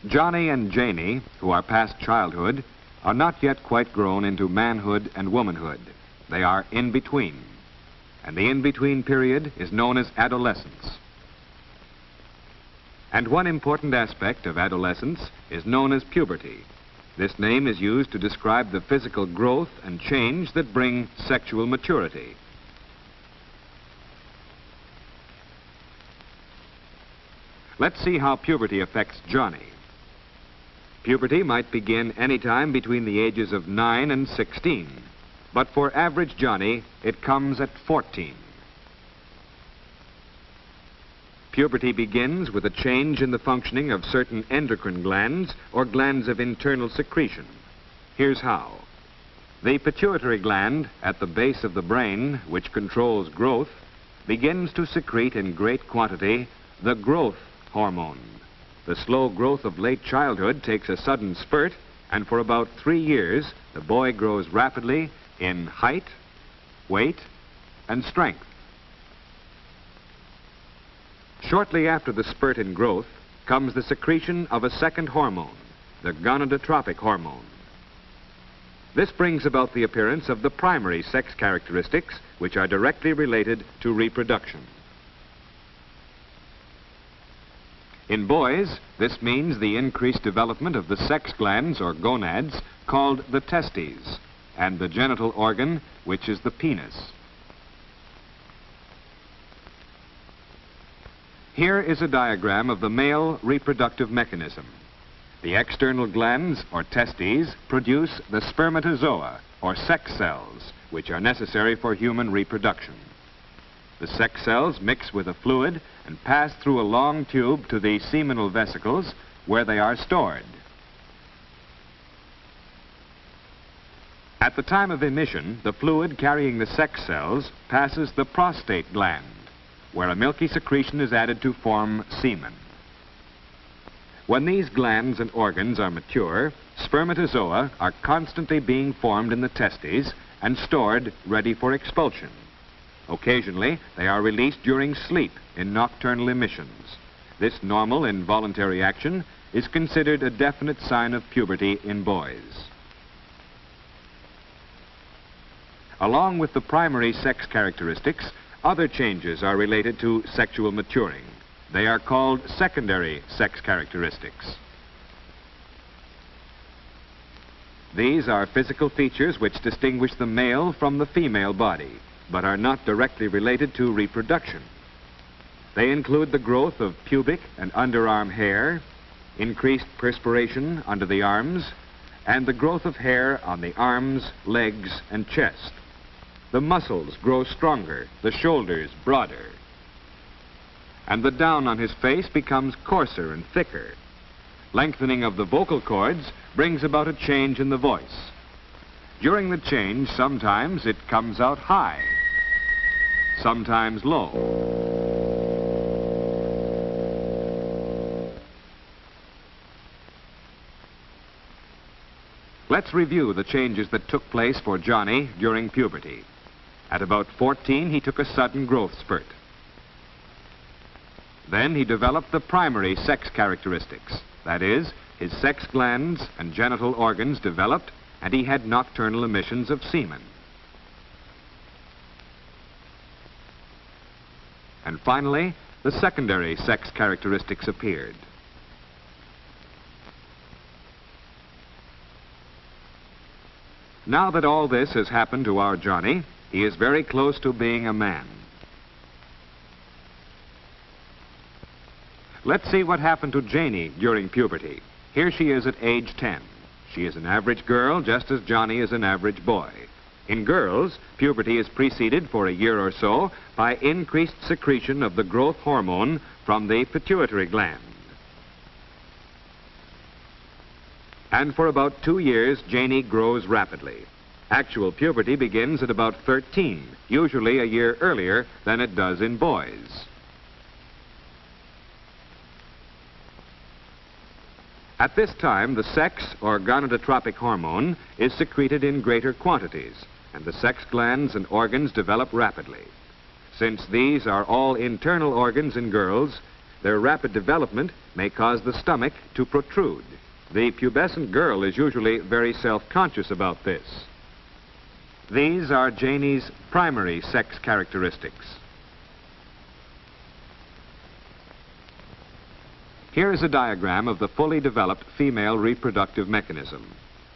Johnny and Janie, who are past childhood, are not yet quite grown into manhood and womanhood. They are in between. And the in-between period is known as adolescence. And one important aspect of adolescence is known as puberty. This name is used to describe the physical growth and change that bring sexual maturity. Let's see how puberty affects Johnny. Puberty might begin any time between the ages of 9 and 16, but for average Johnny, it comes at 14. Puberty begins with a change in the functioning of certain endocrine glands or glands of internal secretion. Here's how. The pituitary gland at the base of the brain, which controls growth, begins to secrete in great quantity the growth hormone. The slow growth of late childhood takes a sudden spurt, and for about 3 years, the boy grows rapidly in height, weight, and strength. Shortly after the spurt in growth comes the secretion of a second hormone, the gonadotropic hormone. This brings about the appearance of the primary sex characteristics, which are directly related to reproduction. In boys, this means the increased development of the sex glands or gonads called the testes, and the genital organ, which is the penis. Here is a diagram of the male reproductive mechanism. The external glands, or testes, produce the spermatozoa, or sex cells, which are necessary for human reproduction. The sex cells mix with a fluid and pass through a long tube to the seminal vesicles, where they are stored. At the time of emission, the fluid carrying the sex cells passes the prostate gland, where a milky secretion is added to form semen. When these glands and organs are mature, spermatozoa are constantly being formed in the testes and stored ready for expulsion. Occasionally, they are released during sleep in nocturnal emissions. This normal involuntary action is considered a definite sign of puberty in boys. Along with the primary sex characteristics, other changes are related to sexual maturing. They are called secondary sex characteristics. These are physical features which distinguish the male from the female body, but are not directly related to reproduction. They include the growth of pubic and underarm hair, increased perspiration under the arms, and the growth of hair on the arms, legs, and chest. The muscles grow stronger, the shoulders broader, and the down on his face becomes coarser and thicker. Lengthening of the vocal cords brings about a change in the voice. During the change, sometimes it comes out high, sometimes low. Let's review the changes that took place for Johnny during puberty. At about 14, he took a sudden growth spurt. Then he developed the primary sex characteristics. That is, his sex glands and genital organs developed, and he had nocturnal emissions of semen. And finally, the secondary sex characteristics appeared. Now that all this has happened to our Johnny, he is very close to being a man. Let's see what happened to Janie during puberty. Here she is at age 10. She is an average girl, just as Johnny is an average boy. In girls, puberty is preceded for a year or so by increased secretion of the growth hormone from the pituitary gland. And for about 2 years, Janie grows rapidly. Actual puberty begins at about 13, usually a year earlier than it does in boys. At this time, the sex or gonadotropic hormone is secreted in greater quantities, and the sex glands and organs develop rapidly. Since these are all internal organs in girls, their rapid development may cause the stomach to protrude. The pubescent girl is usually very self-conscious about this. These are Janie's primary sex characteristics. Here is a diagram of the fully developed female reproductive mechanism.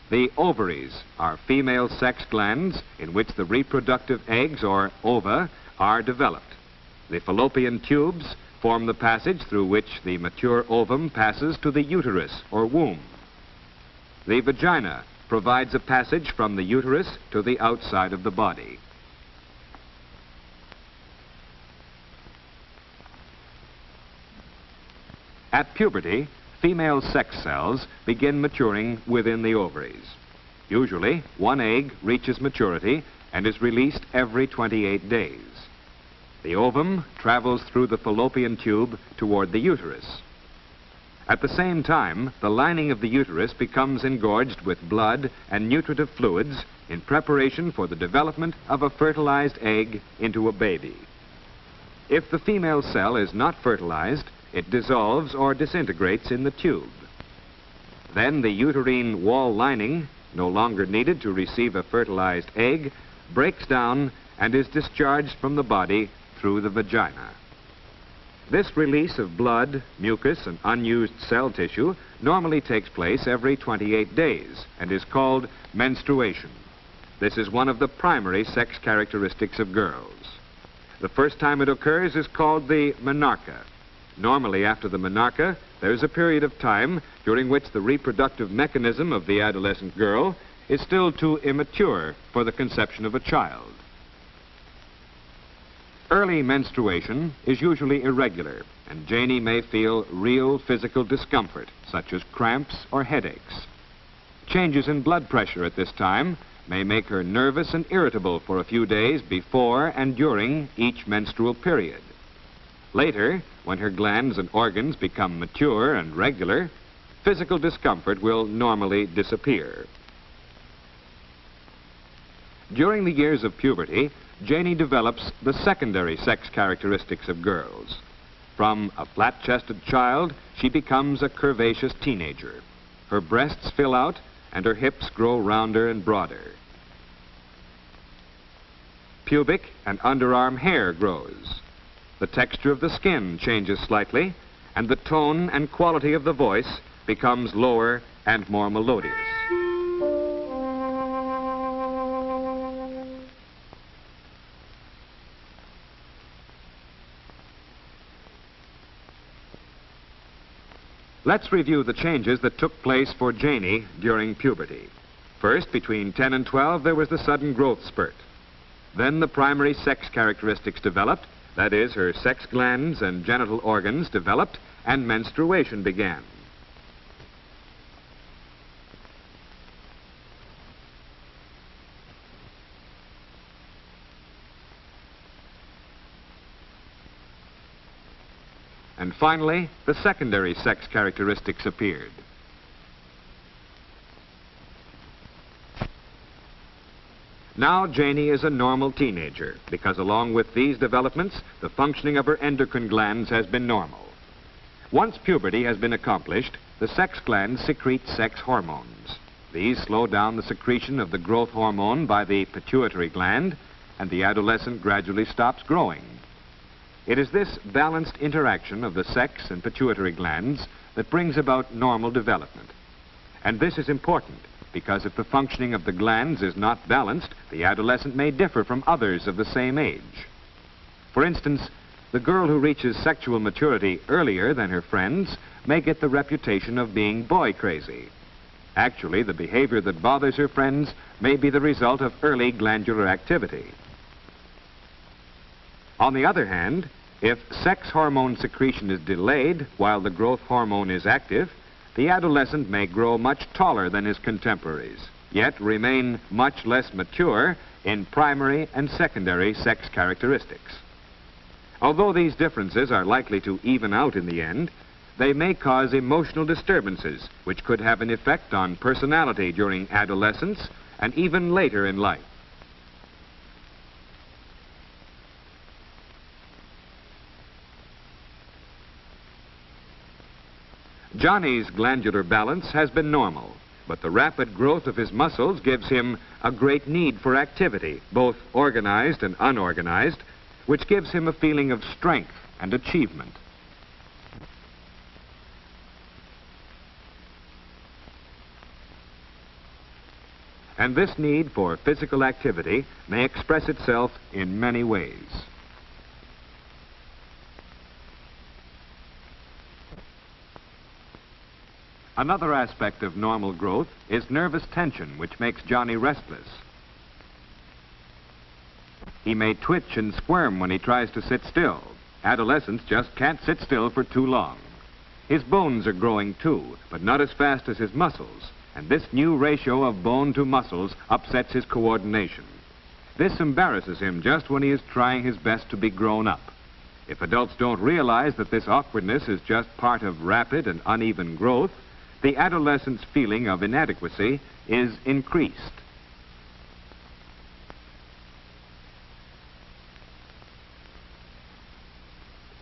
The ovaries are female sex glands in which the reproductive eggs, or ova, are developed. The fallopian tubes form the passage through which the mature ovum passes to the uterus, or womb. The vagina provides a passage from the uterus to the outside of the body. At puberty, female sex cells begin maturing within the ovaries. Usually, one egg reaches maturity and is released every 28 days. The ovum travels through the fallopian tube toward the uterus. At the same time, the lining of the uterus becomes engorged with blood and nutritive fluids in preparation for the development of a fertilized egg into a baby. If the female cell is not fertilized, it dissolves or disintegrates in the tube. Then the uterine wall lining, no longer needed to receive a fertilized egg, breaks down and is discharged from the body through the vagina. This release of blood, mucus, and unused cell tissue normally takes place every 28 days and is called menstruation. This is one of the primary sex characteristics of girls. The first time it occurs is called the menarche. Normally, after the menarche, there is a period of time during which the reproductive mechanism of the adolescent girl is still too immature for the conception of a child. Early menstruation is usually irregular, and Janie may feel real physical discomfort, such as cramps or headaches. Changes in blood pressure at this time may make her nervous and irritable for a few days before and during each menstrual period. Later, when her glands and organs become mature and regular, physical discomfort will normally disappear. During the years of puberty, Janie develops the secondary sex characteristics of girls. From a flat-chested child, she becomes a curvaceous teenager. Her breasts fill out and her hips grow rounder and broader. Pubic and underarm hair grows. The texture of the skin changes slightly, and the tone and quality of the voice becomes lower and more melodious. Let's review the changes that took place for Janie during puberty. First, between 10 and 12, there was the sudden growth spurt. Then the primary sex characteristics developed, that is, her sex glands and genital organs developed, and menstruation began. And finally, the secondary sex characteristics appeared. Now Janie is a normal teenager because along with these developments, the functioning of her endocrine glands has been normal. Once puberty has been accomplished, the sex glands secrete sex hormones. These slow down the secretion of the growth hormone by the pituitary gland, and the adolescent gradually stops growing. It is this balanced interaction of the sex and pituitary glands that brings about normal development. And this is important because if the functioning of the glands is not balanced, the adolescent may differ from others of the same age. For instance, the girl who reaches sexual maturity earlier than her friends may get the reputation of being boy crazy. Actually, the behavior that bothers her friends may be the result of early glandular activity. On the other hand, if sex hormone secretion is delayed while the growth hormone is active, the adolescent may grow much taller than his contemporaries, yet remain much less mature in primary and secondary sex characteristics. Although these differences are likely to even out in the end, they may cause emotional disturbances which could have an effect on personality during adolescence and even later in life. Johnny's glandular balance has been normal, but the rapid growth of his muscles gives him a great need for activity, both organized and unorganized, which gives him a feeling of strength and achievement. And this need for physical activity may express itself in many ways. Another aspect of normal growth is nervous tension, which makes Johnny restless. He may twitch and squirm when he tries to sit still. Adolescents just can't sit still for too long. His bones are growing too, but not as fast as his muscles, and this new ratio of bone to muscles upsets his coordination. This embarrasses him just when he is trying his best to be grown up. If adults don't realize that this awkwardness is just part of rapid and uneven growth, the adolescent's feeling of inadequacy is increased.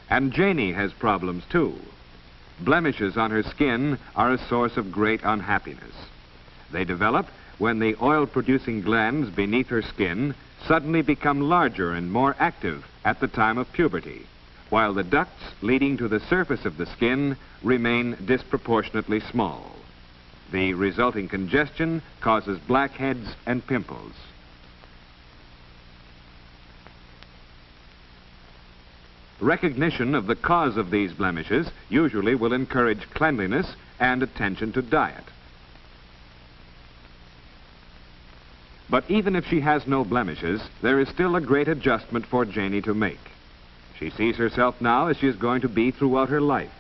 And Janie has problems too. Blemishes on her skin are a source of great unhappiness. They develop when the oil-producing glands beneath her skin suddenly become larger and more active at the time of puberty, while the ducts leading to the surface of the skin remain disproportionately small. The resulting congestion causes blackheads and pimples. Recognition of the cause of these blemishes usually will encourage cleanliness and attention to diet. But even if she has no blemishes, there is still a great adjustment for Janie to make. She sees herself now as she is going to be throughout her life.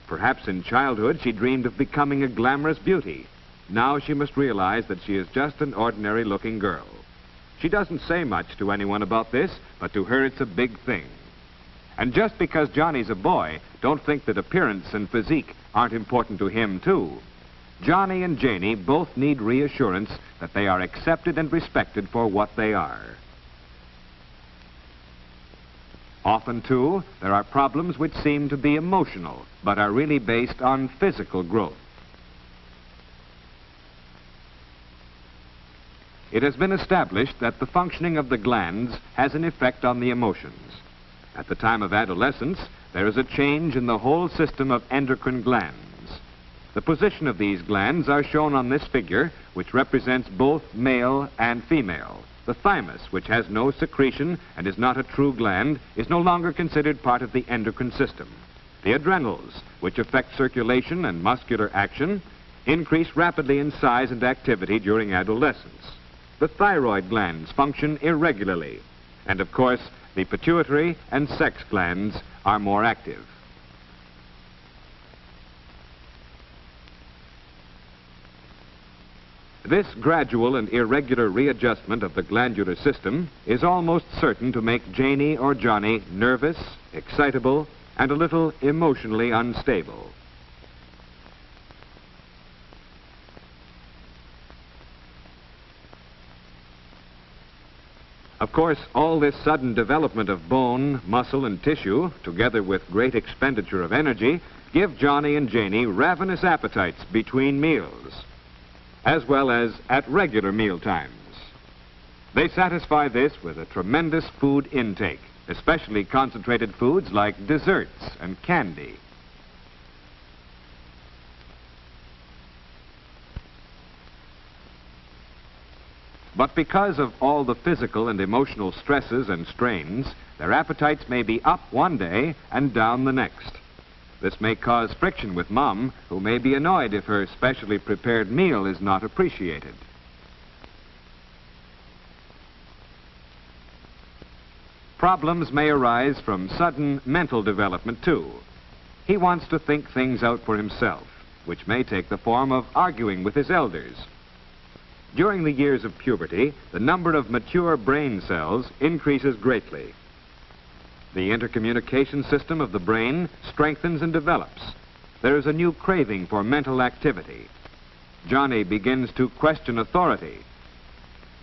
Perhaps in childhood she dreamed of becoming a glamorous beauty. Now she must realize that she is just an ordinary-looking girl. She doesn't say much to anyone about this, but to her it's a big thing. And just because Johnny's a boy, don't think that appearance and physique aren't important to him too. Johnny and Janie both need reassurance that they are accepted and respected for what they are. Often, too, there are problems which seem to be emotional, but are really based on physical growth. It has been established that the functioning of the glands has an effect on the emotions. At the time of adolescence, there is a change in the whole system of endocrine glands. The position of these glands are shown on this figure, which represents both male and female. The thymus, which has no secretion and is not a true gland, is no longer considered part of the endocrine system. The adrenals, which affect circulation and muscular action, increase rapidly in size and activity during adolescence. The thyroid glands function irregularly, and of course, the pituitary and sex glands are more active. This gradual and irregular readjustment of the glandular system is almost certain to make Janie or Johnny nervous, excitable, and a little emotionally unstable. Of course, all this sudden development of bone, muscle, and tissue, together with great expenditure of energy, give Johnny and Janie ravenous appetites between meals, as well as at regular meal times. They satisfy this with a tremendous food intake, especially concentrated foods like desserts and candy. But because of all the physical and emotional stresses and strains, their appetites may be up one day and down the next. This may cause friction with Mom, who may be annoyed if her specially prepared meal is not appreciated. Problems may arise from sudden mental development, too. He wants to think things out for himself, which may take the form of arguing with his elders. During the years of puberty, the number of mature brain cells increases greatly. The intercommunication system of the brain strengthens and develops. There is a new craving for mental activity. Johnny begins to question authority.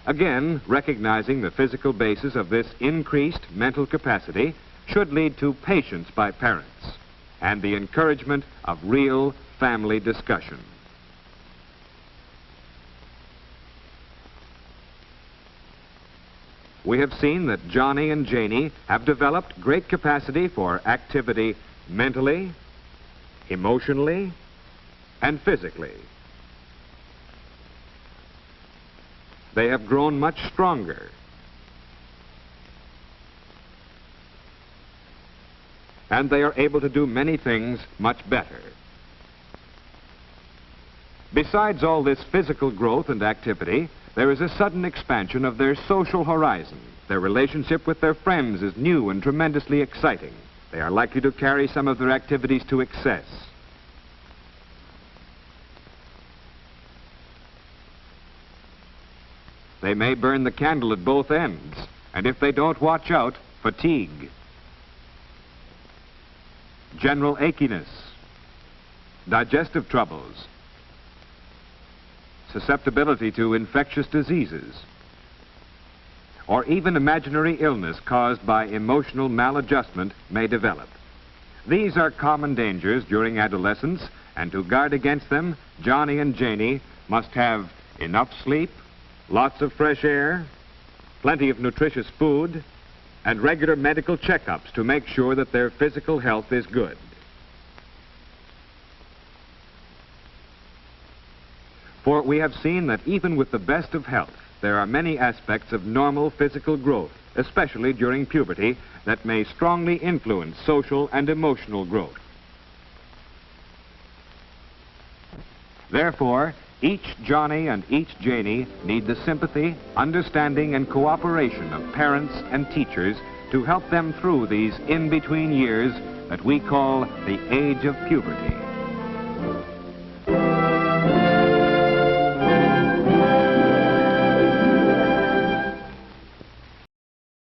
Again, recognizing the physical basis of this increased mental capacity should lead to patience by parents and the encouragement of real family discussion. We have seen that Johnny and Janie have developed great capacity for activity mentally, emotionally, and physically. They have grown much stronger. And they are able to do many things much better. Besides all this physical growth and activity, there is a sudden expansion of their social horizon. Their relationship with their friends is new and tremendously exciting. They are likely to carry some of their activities to excess. They may burn the candle at both ends, and if they don't watch out, fatigue, general achiness, digestive troubles, susceptibility to infectious diseases, or even imaginary illness caused by emotional maladjustment may develop. These are common dangers during adolescence, and to guard against them, Johnny and Janie must have enough sleep, lots of fresh air, plenty of nutritious food, and regular medical checkups to make sure that their physical health is good. For we have seen that even with the best of health, there are many aspects of normal physical growth, especially during puberty, that may strongly influence social and emotional growth. Therefore, each Johnny and each Janie need the sympathy, understanding, and cooperation of parents and teachers to help them through these in-between years that we call the age of puberty.